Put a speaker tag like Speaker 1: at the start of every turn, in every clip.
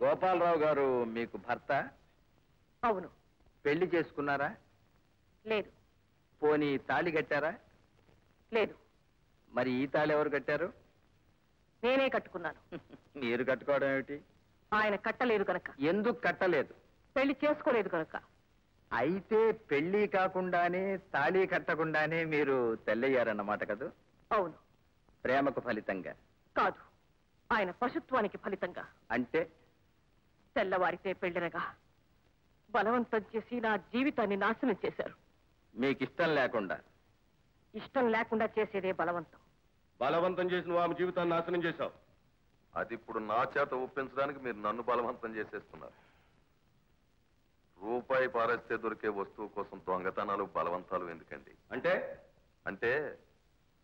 Speaker 1: గోపాలరావు గారు మీకు భర్త?
Speaker 2: అవును.
Speaker 1: పెళ్లి చేసుకున్నారా?
Speaker 2: లేదు.
Speaker 1: పోనీ తాళి కట్టారా?
Speaker 2: లేదు.
Speaker 1: మరి ఈ తాళి ఎవరు కట్టారు?
Speaker 2: నేనే కట్టుకున్నాను.
Speaker 1: మీరు కట్టుకోవడం ఏమిటి?
Speaker 2: ఆయన కట్టలేదు కనుక.
Speaker 1: ఎందుకు కట్టలేదు?
Speaker 2: పెళ్లి చేసుకోలేదు కనుక.
Speaker 1: అయితే పెళ్లి కాకుండానే తాళి కట్టకుండానే మీరు తెల్లయ్యారన్నమాట కదా?
Speaker 2: అవును.
Speaker 1: ప్రేమకు ఫలితంగా
Speaker 2: కాదు, ఆయన పశుత్వానికి ఫలితంగా.
Speaker 1: అంటే?
Speaker 2: తెల్లవారితే పెళ్లినగా బలవంతం చేసి నా జీవితాన్ని నాశనం చేశారు.
Speaker 1: మీకు ఇష్టం లేకుండా?
Speaker 2: ఇష్టం లేకుండా చేసేదే బలవంతం.
Speaker 3: బలవంతం చేసి నువ్వు ఆమె జీవితాన్ని నాశనం చేశావు.
Speaker 4: అది ఇప్పుడు నా చేత ఒప్పించడానికి మీరు నన్ను బలవంతం చేసేస్తున్నారు. రూపాయి పారేస్తే దొరికే వస్తువు కోసం దొంగతనాలు బలవంతాలు ఎందుకండి?
Speaker 3: అంటే
Speaker 4: అంటే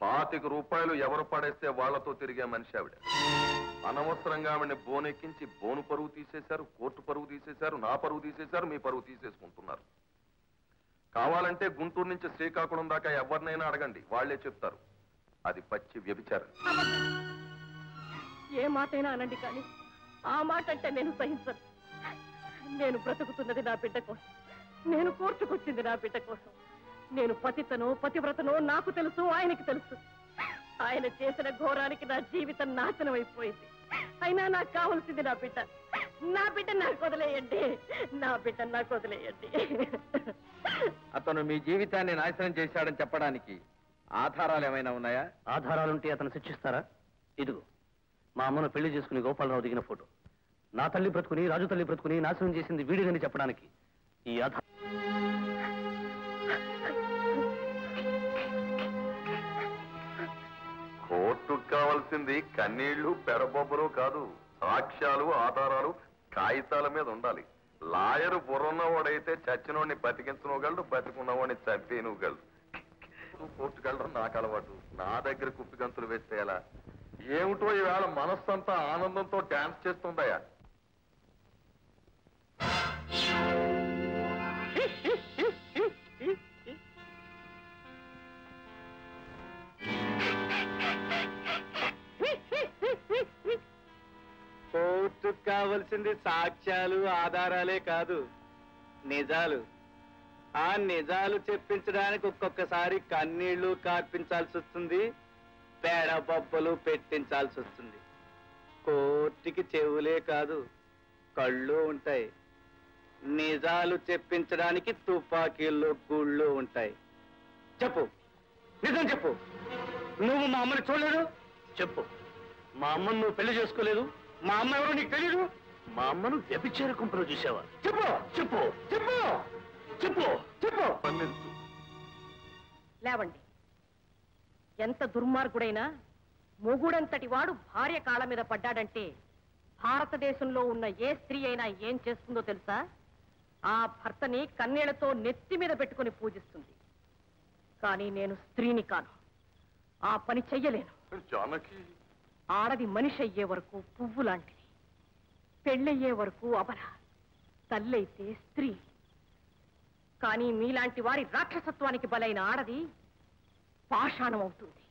Speaker 4: 25 రూపాయలు ఎవరు పడేస్తే వాళ్లతో తిరిగే మనిషి ఆవిడ. అనవసరంగా ఆవిడని బోనెక్కించి బోను పరువు తీసేశారు, కోర్టు పరువు తీసేశారు, నా పరువు తీసేశారు, మీ పరువు తీసేసుకుంటున్నారు. కావాలంటే గుంటూరు నుంచి శ్రీకాకుళం దాకా ఎవరినైనా అడగండి, వాళ్లే చెప్తారు అది పచ్చి వ్యభిచారం.
Speaker 2: ఏ మాటైనా అనండి, కానీ ఆ మాట అంటే నేను సహించను. నేను బ్రతుకుతున్నది నా బిడ్డ కోసం, నేను కోర్టుకొచ్చింది నా బిడ్డ కోసం. నేను పతితనో పతివ్రతనో నాకు తెలుసు, ఆయనకి తెలుసు. ఆయన చేసిన ఘోరానికి నా జీవితం నాశనం అయిపోయింది. అయినా నాకు కావాల్సింది నా బిడ్డ. నా బిడ్డ నాకు వదిలేయండి, నా బిడ్డ నాకు వదిలేయండి.
Speaker 1: అతను మీ జీవితాన్ని నాశనం చేశాడని చెప్పడానికి ఆధారాలు ఏమైనా ఉన్నాయా?
Speaker 5: ఆధారాలుంటే అతను శిక్షిస్తారా? ఇదిగో మా అమ్మను పెళ్లి చేసుకుని గోపాలరావు దిగిన ఫోటో. నా తల్లి బ్రతుకుని, రాజు తల్లి బ్రతుకుని నాశనం చేసింది వీడినని చెప్పడానికి ఈ ఆధారం.
Speaker 4: కోర్టుకు కావాల్సింది కన్నీళ్లు పెడబొబ్బలు కాదు, సాక్ష్యాలు, ఆధారాలు కాగితాల మీద ఉండాలి. లాయరు బుర్రన్నవాడైతే చచ్చినోడిని బతికించనుగలడు, బతికున్నవాడిని చంపేనుగలడు. కోర్టుకు వెళ్ళడం నాకు అలవాటు, నా దగ్గర కుప్పిగంతులు వేస్తే ఎలా? ఏమిటో ఈవేళ మనస్సంతా ఆనందంతో డాన్స్ చేస్తుందయ్యా.
Speaker 1: కోర్టుకు కావలసింది సాక్ష్యాలు, ఆధారాలే కాదు, నిజాలు. ఆ నిజాలు చెప్పించడానికి ఒక్కొక్కసారి కన్నీళ్లు కార్పించాల్సి వస్తుంది, పేడబొబ్బలు పెట్టించాల్సి వస్తుంది. కోర్టుకి చెవులే కాదు, కళ్ళు ఉంటాయి. నిజాలు చెప్పించడానికి తుపాకీల్లో గుళ్ళు ఉంటాయి. చెప్పు, నిజం చెప్పు. నువ్వు మా అమ్మని చూడలేదు?
Speaker 5: చెప్పు, మా అమ్మను నువ్వు పెళ్లి చేసుకోలేదు?
Speaker 1: మా అమ్మ ఎవరో నీకు తెలీదు?
Speaker 5: మా అమ్మను వ్యభిచార కుంపలో చూసావా?
Speaker 1: చెప్పు చెప్పు చెప్పు చెప్పు చెప్పు.
Speaker 2: లేవండి. ఎంత దుర్మార్గుడైనా మొగుడంతటి వాడు భార్య కాళ్ళ మీద పడ్డాడంటే భారతదేశంలో ఉన్న ఏ స్త్రీ అయినా ఏం చేస్తుందో తెలుసా? ఆ భర్తని కన్నీళ్లతో నెత్తి మీద పెట్టుకుని పూజిస్తుంది. కానీ నేను స్త్రీని కాను, ఆ పని చెయ్యలేను.
Speaker 4: జానకి,
Speaker 2: ఆడది మనిషి అయ్యే వరకు పువ్వు లాంటిది, పెళ్ళయ్యే వరకు అబల, తల్లైతే స్త్రీ. కానీ మీలాంటి వారి రాక్షసత్వానికి బలైన ఆడది పాషాణం అవుతుంది.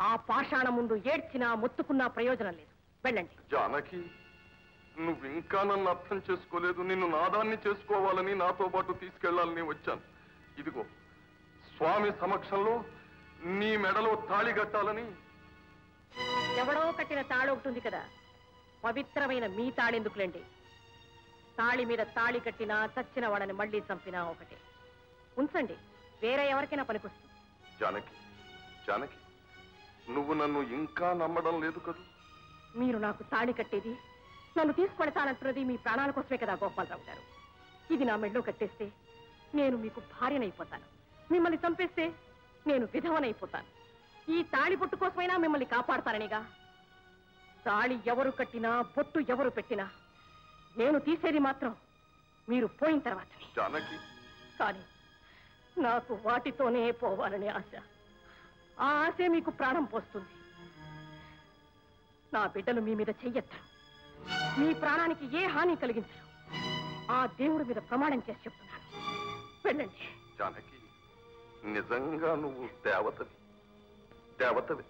Speaker 2: ఆ పాషాణం ముందు ఏడ్చినా మొత్తుకున్నా ప్రయోజనం లేదు. వెళ్ళండి.
Speaker 4: జానకి, నువ్వు ఇంకా నన్ను అర్థం చేసుకోలేదు. నిన్ను నాదాన్ని చేసుకోవాలని, నాతో పాటు తీసుకెళ్లాలని వచ్చాను. ఇదిగో స్వామి సమక్షంలో నీ మెడలో తాళి కట్టాలని.
Speaker 2: ఎవడో కట్టిన తాళి ఒకటి ఉంది కదా, పవిత్రమైన మీ తాళెందుకులేండి. తాళి మీద తాళి కట్టినా, చచ్చిన వాడని మళ్లీ చంపినా ఒకటే. ఉంచండి, వేరే ఎవరికైనా పనికొస్తుంది.
Speaker 4: జానకి, జానకి, నువ్వు నన్ను ఇంకా నమ్మడం లేదు కదా?
Speaker 2: మీరు నాకు తాళి కట్టేది, నన్ను తీసుకెడతానంటున్నది మీ ప్రాణాల కోసమే కదా గోపాలరావు గారు. ఇది నా మెళ్ళో కట్టేస్తే నేను మీకు భార్యనైపోతాను, మిమ్మల్ని చంపేస్తే నేను విధవనైపోతాను. ఈ తాళి బొట్టు కోసమైనా మిమ్మల్ని కాపాడతాననిగా. తాళి ఎవరు కట్టినా, బొట్టు ఎవరు పెట్టినా నేను తీసేది మాత్రం మీరు పోయిన తర్వాతనే.
Speaker 4: జానకి,
Speaker 2: కానీ నాకు వాటితోనే పోవాలనే ఆశ. ఆ ఆశే మీకు ప్రాణం పోస్తుంది. నా బిడ్డలు మీ మీద చెయ్యొద్దు, మీ ప్రాణానికి ఏ హాని కలిగించరు. ఆ దేవుడి మీద ప్రమాణం చేసి చెప్తున్నాను. వెళ్ళండి.
Speaker 4: జానకి, నిజంగా నువ్వు దేవతవి, దేవతవి.